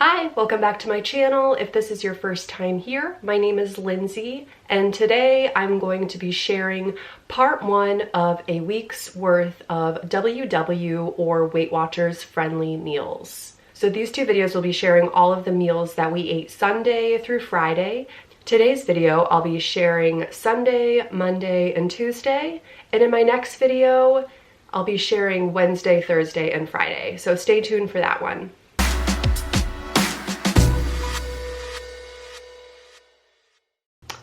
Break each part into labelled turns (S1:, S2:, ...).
S1: Hi, welcome back to my channel. If this is your first time here, my name is Lindsay, and today I'm going to be sharing part one of a week's worth of WW or Weight Watchers friendly meals. So these two videos will be sharing all of the meals that we ate Sunday through Friday. Today's video, I'll be sharing Sunday, Monday, and Tuesday, and in my next video, I'll be sharing Wednesday, Thursday, and Friday. So stay tuned for that one.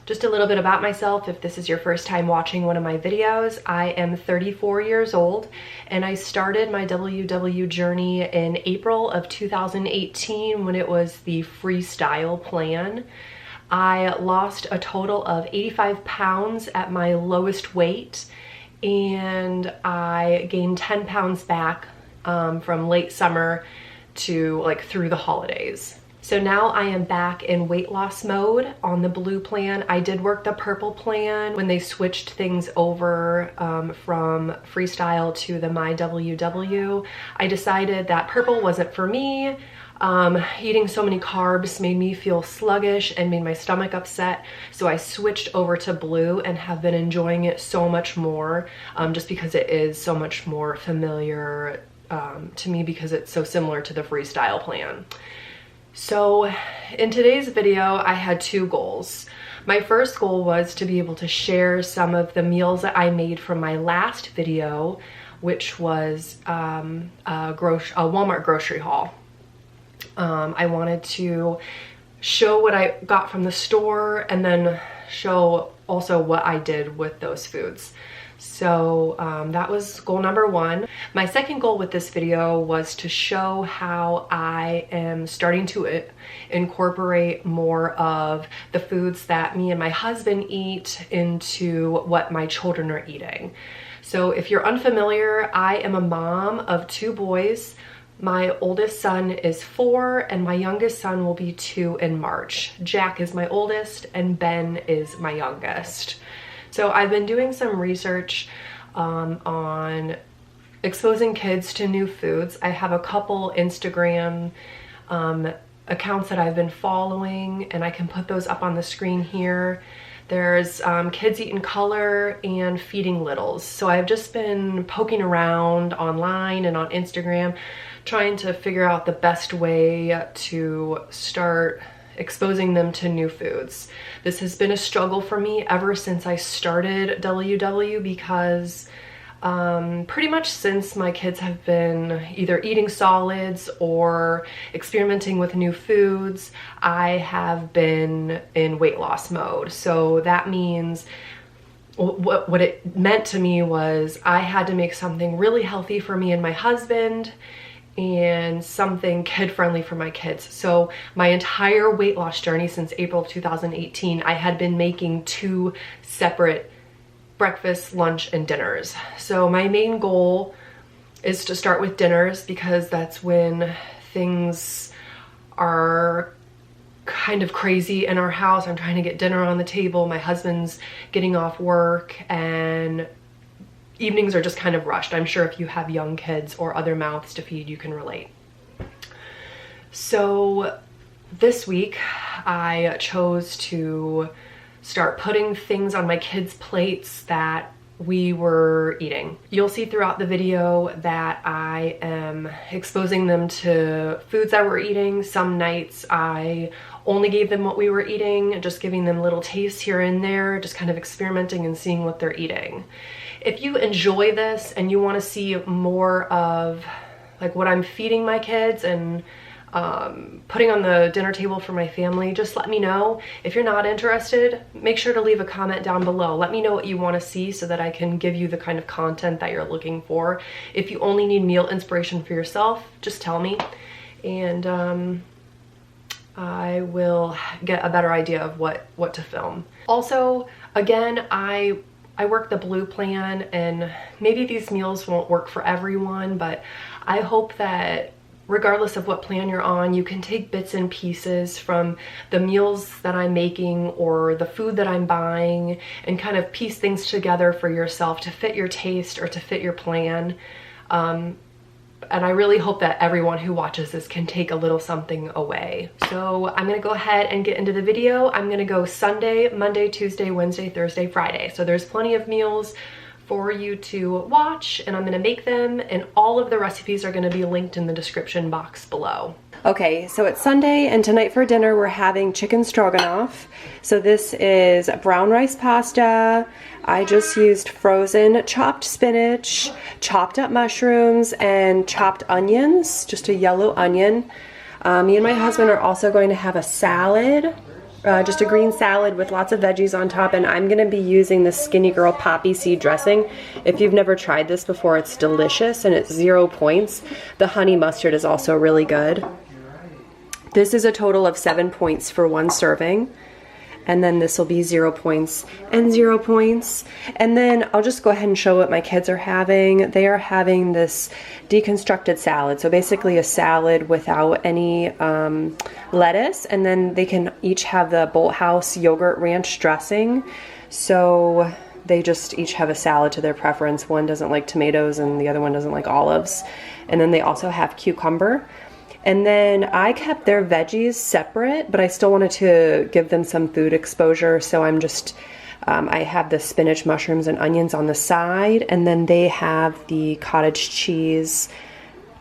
S1: Just a little bit about myself, if this is your first time watching one of my videos. I am 34 years old and I started my WW journey in April of 2018 when it was the freestyle plan. I lost a total of 85 pounds at my lowest weight and I gained 10 pounds back from late summer to through the holidays. So now I am back in weight loss mode on the blue plan. I did work the purple plan when they switched things over from freestyle to the My WW. I decided that purple wasn't for me. Eating so many carbs made me feel sluggish and made my stomach upset. So I switched over to blue and have been enjoying it so much more just because it is so much more familiar to me because it's so similar to the freestyle plan. So in today's video, I had two goals. My first goal was to be able to share some of the meals that I made from my last video, which was a Walmart grocery haul. I wanted to show what I got from the store and then show also what I did with those foods. So that was goal number one. My second goal with this video was to show how I am starting to incorporate more of the foods that me and my husband eat into what my children are eating. So if you're unfamiliar, I am a mom of two boys. My oldest son is 4 and my youngest son will be 2 in March. Jack is my oldest and Ben is my youngest. So I've been doing some research on exposing kids to new foods. I have a couple Instagram accounts that I've been following and I can put those up on the screen here. There's Kids Eat in Color and Feeding Littles. So I've just been poking around online and on Instagram trying to figure out the best way to start exposing them to new foods. This has been a struggle for me ever since I started WW because pretty much since my kids have been either eating solids or experimenting with new foods, I have been in weight loss mode. So that means what it meant to me was I had to make something really healthy for me and my husband and something kid-friendly for my kids. So my entire weight loss journey since April of 2018, I had been making 2 separate breakfast, lunch, and dinners. So my main goal is to start with dinners because that's when things are kind of crazy in our house. I'm trying to get dinner on the table. My husband's getting off work and evenings are just kind of rushed. I'm sure if you have young kids or other mouths to feed, you can relate. So this week I chose to start putting things on my kids' plates that we were eating. You'll see throughout the video that I am exposing them to foods that we're eating. Some nights I only gave them what we were eating, just giving them little tastes here and there, just kind of experimenting and seeing what they're eating. If you enjoy this and you want to see more of what I'm feeding my kids and putting on the dinner table for my family, just let me know. If you're not interested, make sure to leave a comment down below. Let me know what you want to see so that I can give you the kind of content that you're looking for. If you only need meal inspiration for yourself, just tell me and I will get a better idea of what to film. Also, again, I work the blue plan and maybe these meals won't work for everyone, but I hope that regardless of what plan you're on, you can take bits and pieces from the meals that I'm making or the food that I'm buying and kind of piece things together for yourself to fit your taste or to fit your plan. And I really hope that everyone who watches this can take a little something away. So I'm gonna go ahead and get into the video. I'm gonna go Sunday, Monday, Tuesday, Wednesday, Thursday, Friday. So there's plenty of meals for you to watch, and I'm gonna make them, and all of the recipes are gonna be linked in the description box below. Okay, so it's Sunday, and tonight for dinner we're having chicken stroganoff. So this is brown rice pasta. I just used frozen chopped spinach, chopped up mushrooms, and chopped onions, just a yellow onion. Me and my husband are also going to have a salad, just a green salad with lots of veggies on top, and I'm gonna be using the Skinny Girl poppy seed dressing. If you've never tried this before, it's delicious and it's 0 points. The honey mustard is also really good. This is a total of 7 points for one serving. And then this will be 0 points and 0 points. And then I'll just go ahead and show what my kids are having. They are having this deconstructed salad. So basically a salad without any lettuce. And then they can each have the Bolt House yogurt ranch dressing. So they just each have a salad to their preference. One doesn't like tomatoes and the other one doesn't like olives. And then they also have cucumber. And then I kept their veggies separate, but I still wanted to give them some food exposure. So I'm just, I have the spinach, mushrooms, and onions on the side. And then they have the cottage cheese,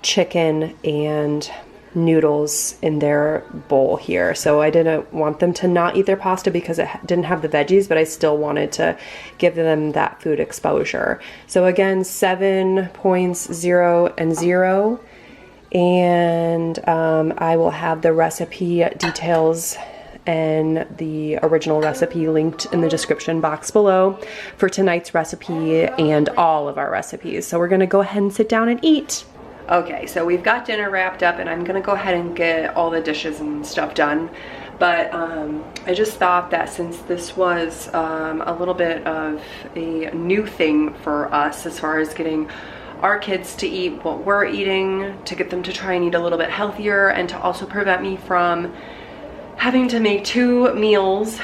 S1: chicken, and noodles in their bowl here. So I didn't want them to not eat their pasta because it didn't have the veggies, but I still wanted to give them that food exposure. So again, 7 points, 0 and 0. And I will have the recipe details and the original recipe linked in the description box below for tonight's recipe and all of our recipes. So we're gonna go ahead and sit down and eat. Okay, so we've got dinner wrapped up, and I'm gonna go ahead and get all the dishes and stuff done. But I just thought that since this was a little bit of a new thing for us as far as getting our kids to eat what we're eating, to get them to try and eat a little bit healthier, and to also prevent me from having to make 2 meals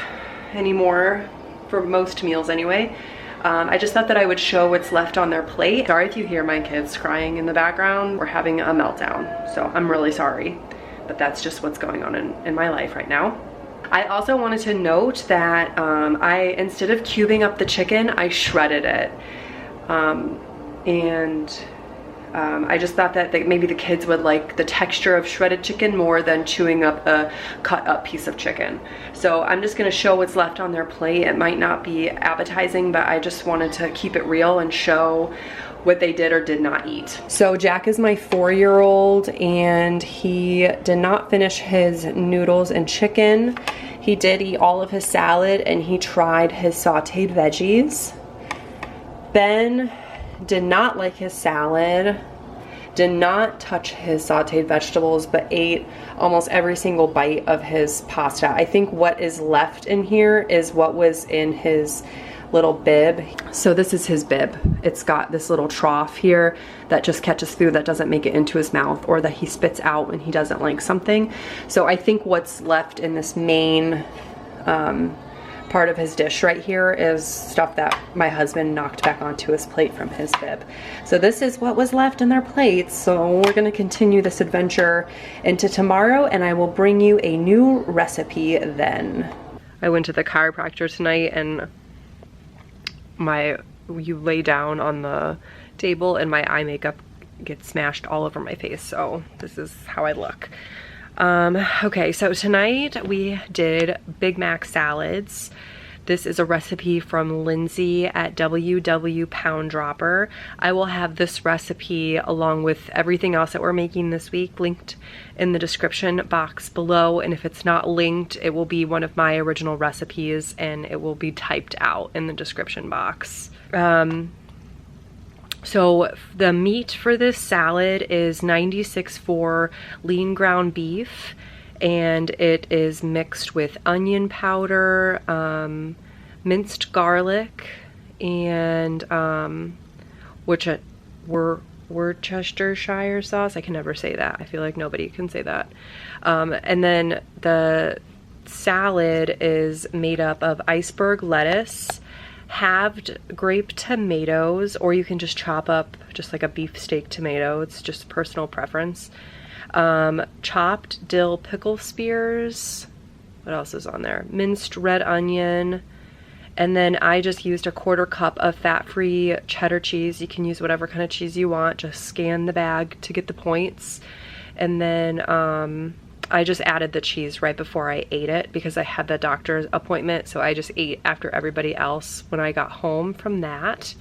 S1: anymore, for most meals anyway. I just thought that I would show what's left on their plate. Sorry if you hear my kids crying in the background. We're having a meltdown, so I'm really sorry, but that's just what's going on in my life right now. I also wanted to note that instead of cubing up the chicken, I shredded it. I just thought that maybe the kids would like the texture of shredded chicken more than chewing up a cut up piece of chicken. So I'm just gonna show what's left on their plate. It might not be appetizing, but I just wanted to keep it real and show what they did or did not eat. So Jack is my 4-year-old, and he did not finish his noodles and chicken. He did eat all of his salad, and he tried his sauteed veggies. Ben did not like his salad, did not touch his sauteed vegetables, but ate almost every single bite of his pasta. I think what is left in here is what was in his little bib. So this is his bib. It's got this little trough here that just catches food that doesn't make it into his mouth, or that he spits out when he doesn't like something. So I think what's left in this main part of his dish right here is stuff that my husband knocked back onto his plate from his bib. So this is what was left in their plates. So we're gonna continue this adventure into tomorrow, and I will bring you a new recipe then. I went to the chiropractor tonight, and you lay down on the table and my eye makeup gets smashed all over my face. So this is how I look. Okay, so tonight we did Big Mac salads. This is a recipe from Lindsay at WW Pound Dropper. I will have this recipe along with everything else that we're making this week linked in the description box below, and if it's not linked, it will be one of my original recipes and it will be typed out in the description box. So the meat for this salad is 96.4 lean ground beef, and it is mixed with onion powder, minced garlic, and Worcestershire sauce. I can never say that. I feel like nobody can say that. And then the salad is made up of iceberg lettuce, halved grape tomatoes, or you can just chop up just like a beefsteak tomato. It's just personal preference. Chopped dill pickle spears. What else is on there? Minced red onion. And then I just used a 1/4 cup of fat-free cheddar cheese. You can use whatever kind of cheese you want. Just scan the bag to get the points. And then I just added the cheese right before I ate it because I had the doctor's appointment. So I just ate after everybody else when I got home from that.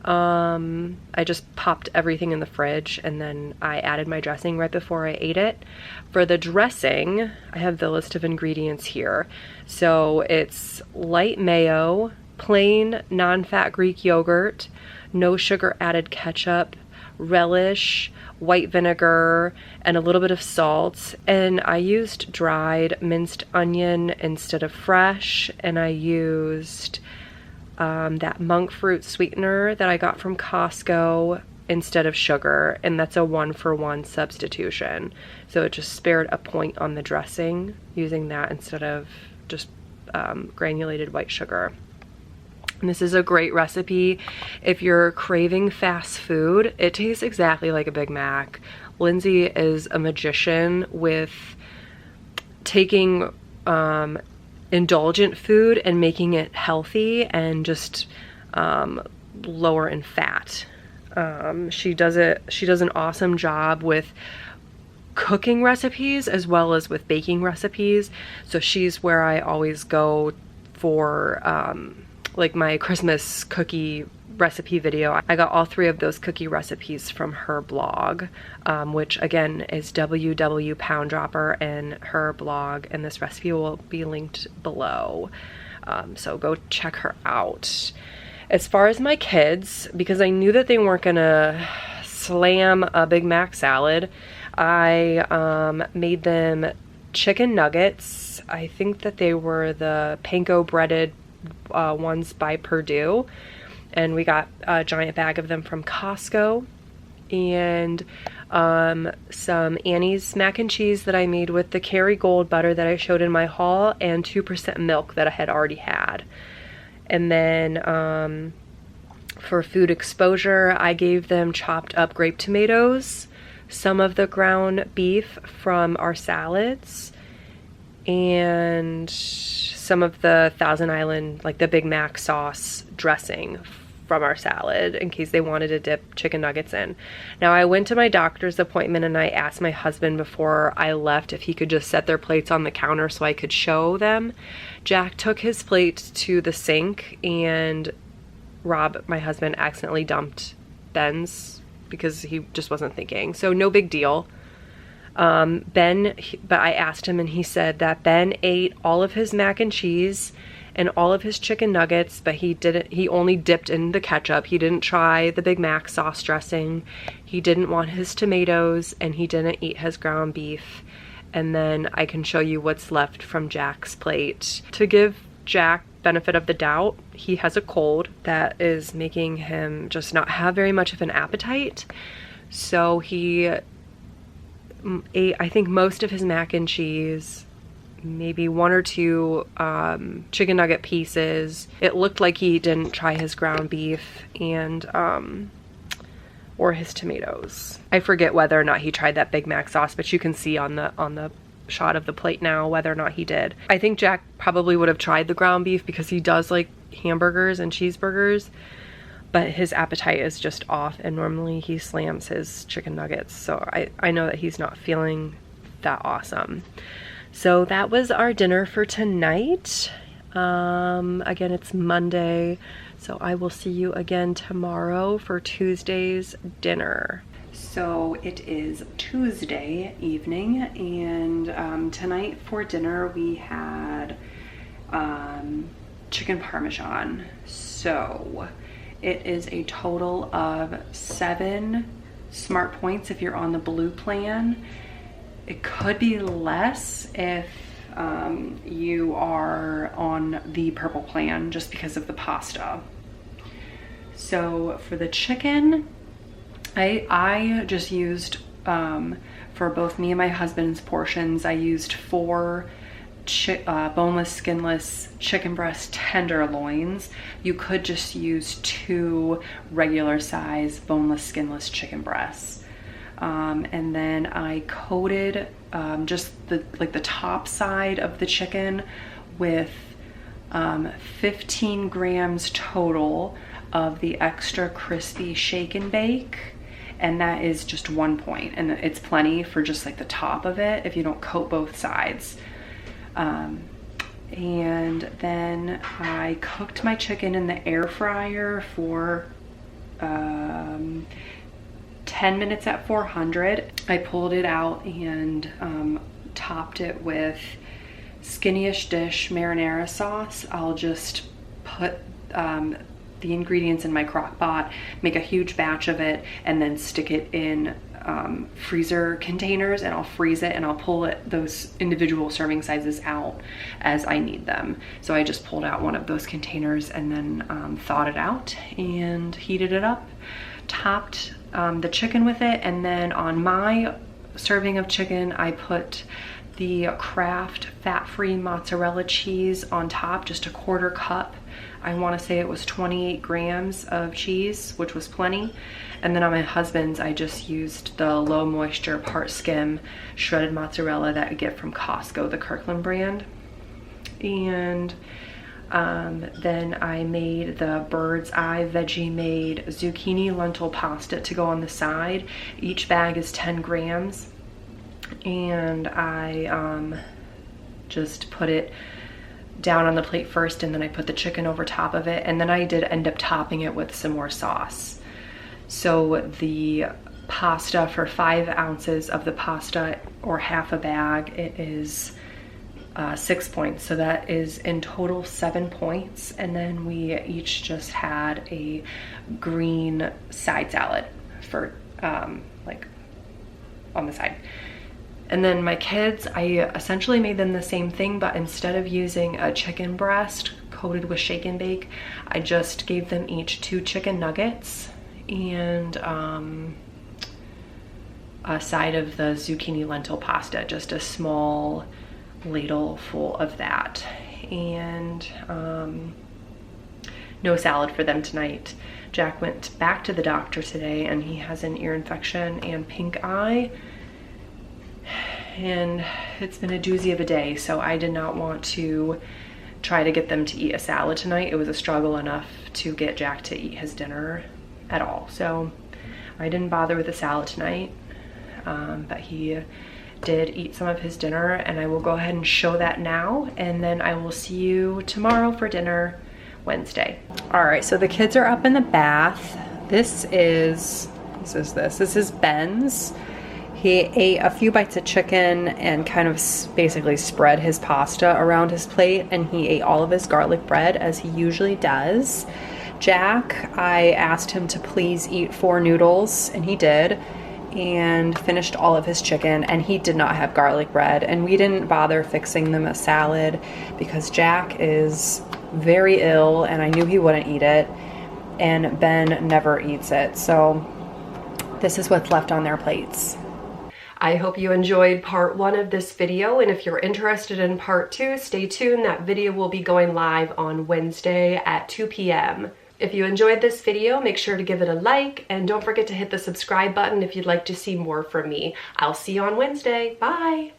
S1: I just popped everything in the fridge and then I added my dressing right before I ate it. For the dressing, I have the list of ingredients here. So it's light mayo, plain non-fat Greek yogurt, no sugar added ketchup, relish, white vinegar, and a little bit of salt. And I used dried minced onion instead of fresh, and I used that monk fruit sweetener that I got from Costco instead of sugar, and that's a 1-for-1 substitution. So it just spared a point on the dressing using that instead of just granulated white sugar. And this is a great recipe if you're craving fast food. It tastes exactly like a Big Mac. Lindsay is a magician with taking indulgent food and making it healthy and just lower in fat. She does an awesome job with cooking recipes as well as with baking recipes. So she's where I always go for like my Christmas cookie recipe video. I got all 3 of those cookie recipes from her blog, which again is WW Pound Dropper and her blog, and this recipe will be linked below. So go check her out. As far as my kids, because I knew that they weren't gonna slam a Big Mac salad, I made them chicken nuggets. I think that they were the panko breaded ones by Purdue, and we got a giant bag of them from Costco, and some Annie's mac and cheese that I made with the Kerrygold butter that I showed in my haul, and 2% milk that I had already had. And then for food exposure, I gave them chopped up grape tomatoes, some of the ground beef from our salads, and some of the Thousand Island, like the Big Mac sauce dressing from our salad in case they wanted to dip chicken nuggets in. Now I went to my doctor's appointment and I asked my husband before I left if he could just set their plates on the counter so I could show them. Jack took his plate to the sink and Rob, my husband, accidentally dumped Ben's because he just wasn't thinking. So no big deal. But I asked him and he said that Ben ate all of his mac and cheese and all of his chicken nuggets, but he only dipped in the ketchup. He didn't try the Big Mac sauce dressing. He didn't want his tomatoes, and he didn't eat his ground beef. And then I can show you what's left from Jack's plate. To give Jack benefit of the doubt, he has a cold that is making him just not have very much of an appetite. So he ate, I think, most of his mac and cheese, maybe 1 or 2 chicken nugget pieces. It looked like he didn't try his ground beef and or his tomatoes. I forget whether or not he tried that Big Mac sauce, but you can see on the shot of the plate now whether or not he did. I think Jack probably would have tried the ground beef because he does like hamburgers and cheeseburgers, but his appetite is just off, and normally he slams his chicken nuggets. So I know that he's not feeling that awesome. So that was our dinner for tonight. Again, it's Monday, so I will see you again tomorrow for Tuesday's dinner. So it is Tuesday evening, and tonight for dinner we had chicken parmesan. So it is a total of 7 smart points if you're on the blue plan. It could be less if you are on the purple plan just because of the pasta. So for the chicken, I just used, for both me and my husband's portions, I used 4 boneless, skinless chicken breast tenderloins, you could just use 2 regular size boneless, skinless chicken breasts. And then I coated just the top side of the chicken with 15 grams total of the extra crispy shake and bake. And that is just 1 point, and it's plenty for just like the top of it if you don't coat both sides. And then I cooked my chicken in the air fryer for 10 minutes at 400. I pulled it out and topped it with Skinny-ish Dish marinara sauce. I'll just put the ingredients in my crock pot, make a huge batch of it, and then stick it in freezer containers, and I'll freeze it, and I'll pull those individual serving sizes out as I need them. So I just pulled out one of those containers and then thawed it out and heated it up, topped the chicken with it, and then on my serving of chicken I put the Kraft fat-free mozzarella cheese on top, just a 1/4 cup. I want to say it was 28 grams of cheese, which was plenty. And then on my husband's, I just used the low moisture part skim shredded mozzarella that I get from Costco, the Kirkland brand. And then I made the Bird's Eye Veggie made zucchini lentil pasta to go on the side. Each bag is 10 grams. And I just put it down on the plate first, and then I put the chicken over top of it, and then I did end up topping it with some more sauce. So the pasta, for 5 ounces of the pasta, or half a bag, it is 6 points. So that is in total 7 points. And then we each just had a green side salad for like on the side. And then my kids, I essentially made them the same thing, but instead of using a chicken breast coated with shake and bake, I just gave them each 2 chicken nuggets and a side of the zucchini lentil pasta, just a small ladle full of that. And no salad for them tonight. Jack went back to the doctor today, and he has an ear infection and pink eye. And it's been a doozy of a day, so I did not want to try to get them to eat a salad tonight. It was a struggle enough to get Jack to eat his dinner at all, so I didn't bother with the salad tonight, but he did eat some of his dinner, and I will go ahead and show that now, and then I will see you tomorrow for dinner, Wednesday. All right, so the kids are up in the bath. This is Ben's. He ate a few bites of chicken and kind of basically spread his pasta around his plate, and he ate all of his garlic bread as he usually does. Jack, I asked him to please eat 4 noodles, and he did, and finished all of his chicken, and he did not have garlic bread, and we didn't bother fixing them a salad because Jack is very ill and I knew he wouldn't eat it, and Ben never eats it, so this is what's left on their plates. I hope you enjoyed part 1 of this video, and if you're interested in part 2, stay tuned. That video will be going live on Wednesday at 2 p.m. If you enjoyed this video, make sure to give it a like, and don't forget to hit the subscribe button if you'd like to see more from me. I'll see you on Wednesday. Bye!